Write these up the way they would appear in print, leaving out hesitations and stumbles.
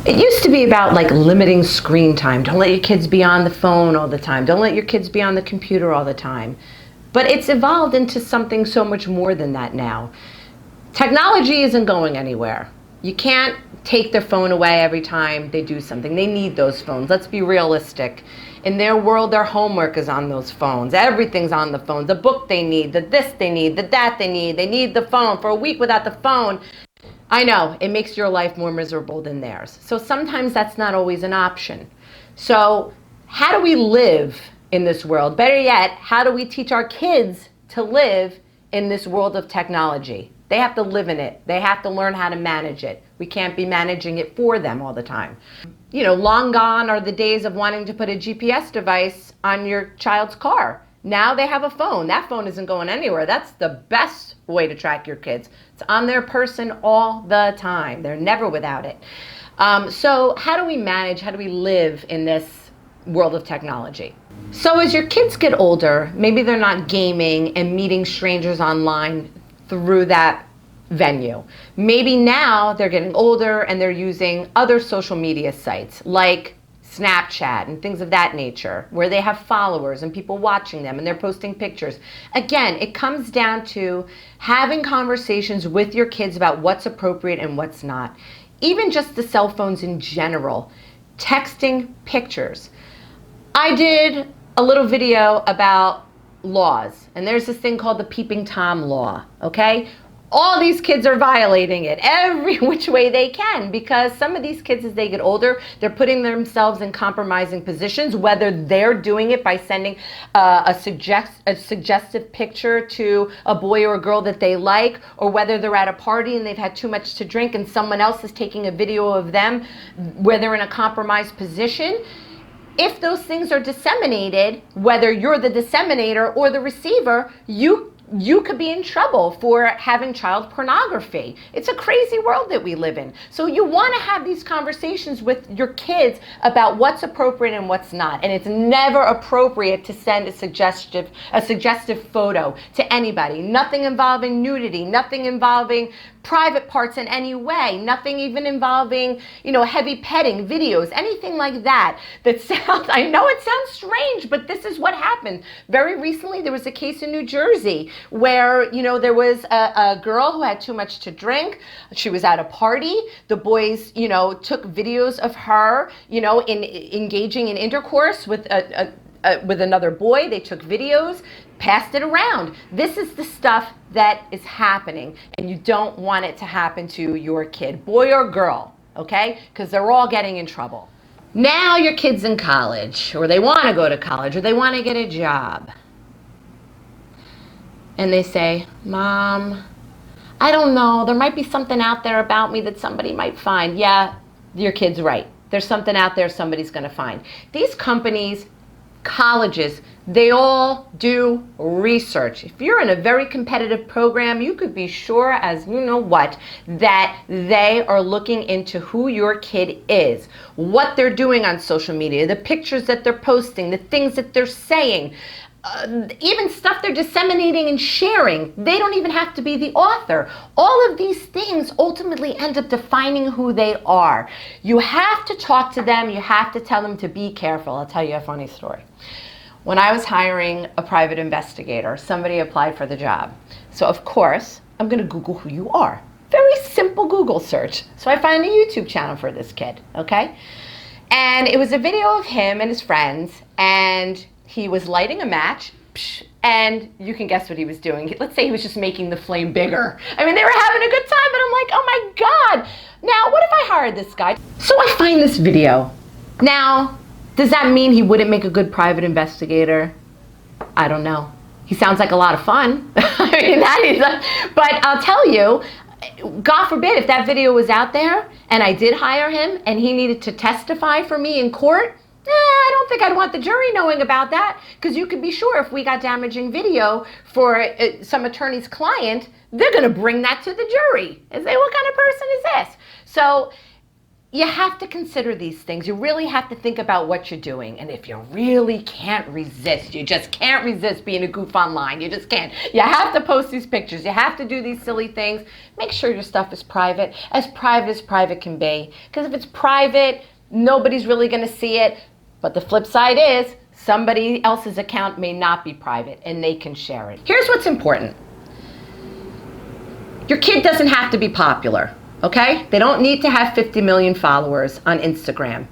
It used to be about like limiting screen time. Don't let your kids be on the phone all the time. Don't let your kids be on the computer all the time. But it's evolved into something so much more than that now. Technology isn't going anywhere. You can't take their phone away every time they do something. They need those phones. Let's be realistic. In their world, their homework is on those phones. Everything's on the phones. The book they need, the this they need, the that they need. They need the phone. For a week without the phone, I know, it makes your life more miserable than theirs. So sometimes that's not always an option. So how do we live in this world? Better yet, how do we teach our kids to live in this world of technology? They have to live in it. They have to learn how to manage it. We can't be managing it for them all the time. You know, long gone are the days of wanting to put a GPS device on your child's car. Now they have a phone. That phone isn't going anywhere. That's the best way to track your kids. It's on their person all the time. They're never without it. So how do we manage, how do we live in this world of technology? So as your kids get older, maybe they're not gaming and meeting strangers online through that venue. Maybe now they're getting older and they're using other social media sites like Snapchat and things of that nature, where they have followers and people watching them and they're posting pictures. Again, it comes down to having conversations with your kids about what's appropriate and what's not. Even just the cell phones in general, texting pictures. I did a little video about laws, and there's this thing called the Peeping Tom law, okay? All these kids are violating it every which way they can, because some of these kids, as they get older, they're putting themselves in compromising positions, whether they're doing it by sending a suggestive picture to a boy or a girl that they like, or whether they're at a party and they've had too much to drink and someone else is taking a video of them where they're in a compromised position. If those things are disseminated, whether you're the disseminator or the receiver, you could be in trouble for having child pornography. It's a crazy world that we live in. So you want to have these conversations with your kids about what's appropriate and what's not. And it's never appropriate to send a suggestive photo to anybody. Nothing involving nudity, nothing involving private parts in any way, nothing even involving, heavy petting videos, anything like that. That sounds, I know it sounds strange, but this is what happened. Very recently, there was a case in New Jersey where, there was a girl who had too much to drink. She was at a party. The boys, took videos of her, in engaging in intercourse with another boy. They took videos, passed it around. This is the stuff that is happening, and you don't want it to happen to your kid, boy or girl, okay? Because they're all getting in trouble. Now your kid's in college, or they want to go to college, or they want to get a job. And they say, Mom, I don't know, there might be something out there about me that somebody might find. Yeah, your kid's right. There's something out there somebody's going to find. These companies, colleges, they all do research. If you're in a very competitive program, you could be sure as that they are looking into who your kid is, what they're doing on social media, the pictures that they're posting, the things that they're saying, even stuff they're disseminating and sharing. They don't even have to be the author. All of these things ultimately end up defining who they are. You have to talk to them. You have to tell them to be careful. I'll tell you a funny story. When I was hiring a private investigator, somebody applied for the job. So of course, I'm going to Google who you are. Very simple Google search. So I find a YouTube channel for this kid, okay? And it was a video of him and his friends, and he was lighting a match, and you can guess what he was doing. Let's say he was just making the flame bigger. I mean, they were having a good time, but I'm like, oh my God. Now, what if I hired this guy? So I find this video. Now, does that mean he wouldn't make a good private investigator? I don't know. He sounds like a lot of fun. I mean, but I'll tell you, God forbid if that video was out there and I did hire him and he needed to testify for me in court, I don't think I'd want the jury knowing about that, because you can be sure if we got damaging video for some attorney's client, they're going to bring that to the jury and say, what kind of person is this? So you have to consider these things. You really have to think about what you're doing. And if you really can't resist, you just can't resist being a goof online. You just can't. You have to post these pictures. You have to do these silly things. Make sure your stuff is private as private can be. Because if it's private, nobody's really going to see it. But the flip side is somebody else's account may not be private and they can share it. Here's what's important. Your kid doesn't have to be popular. Okay? They don't need to have 50 million followers on Instagram.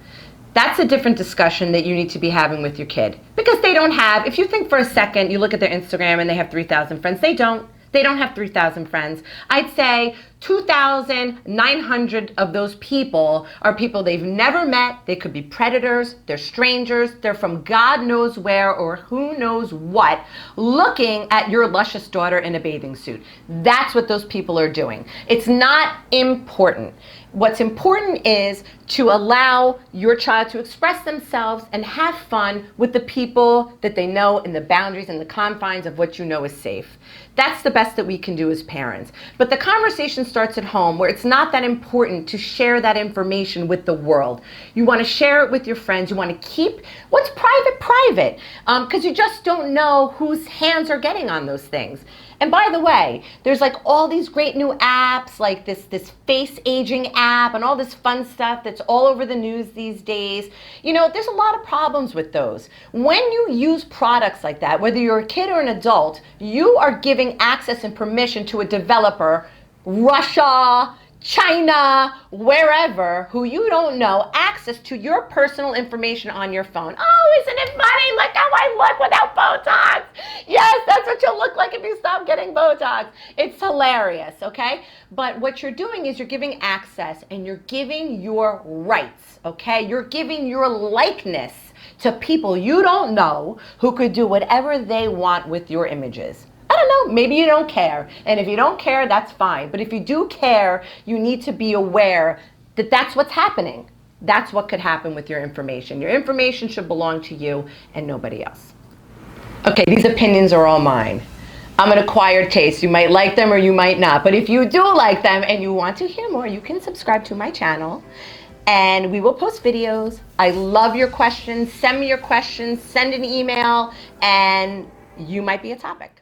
That's a different discussion that you need to be having with your kid. Because they don't have, if you think for a second, you look at their Instagram and they have 3,000 friends, they don't. They don't have 3,000 friends. I'd say 2,900 of those people are people they've never met. They could be predators, they're strangers, they're from God knows where or who knows what, looking at your luscious daughter in a bathing suit. That's what those people are doing. It's not important. What's important is to allow your child to express themselves and have fun with the people that they know in the boundaries and the confines of what you know is safe. That's the best that we can do as parents. But the conversation starts at home, where it's not that important to share that information with the world. You want to share it with your friends. You want to keep what's private, because you just don't know whose hands are getting on those things. And by the way, there's like all these great new apps, like this face aging app and all this fun stuff that's all over the news these days. You know, there's a lot of problems with those. When you use products like that, whether you're a kid or an adult, you are giving access and permission to a developer, Russia, China, wherever, who you don't know, access to your personal information on your phone. Oh, isn't it funny? Look how I look without Botox. Yes, that's what you'll look like if you stop getting Botox. It's hilarious, okay? But what you're doing is you're giving access and you're giving your rights, okay? You're giving your likeness to people you don't know who could do whatever they want with your images. I don't know, maybe you don't care. And if you don't care, that's fine. But if you do care, you need to be aware that that's what's happening. That's what could happen with your information. Your information should belong to you and nobody else. Okay, these opinions are all mine. I'm an acquired taste. You might like them or you might not. But if you do like them and you want to hear more, you can subscribe to my channel. And we will post videos. I love your questions. Send me your questions. Send an email. And you might be a topic.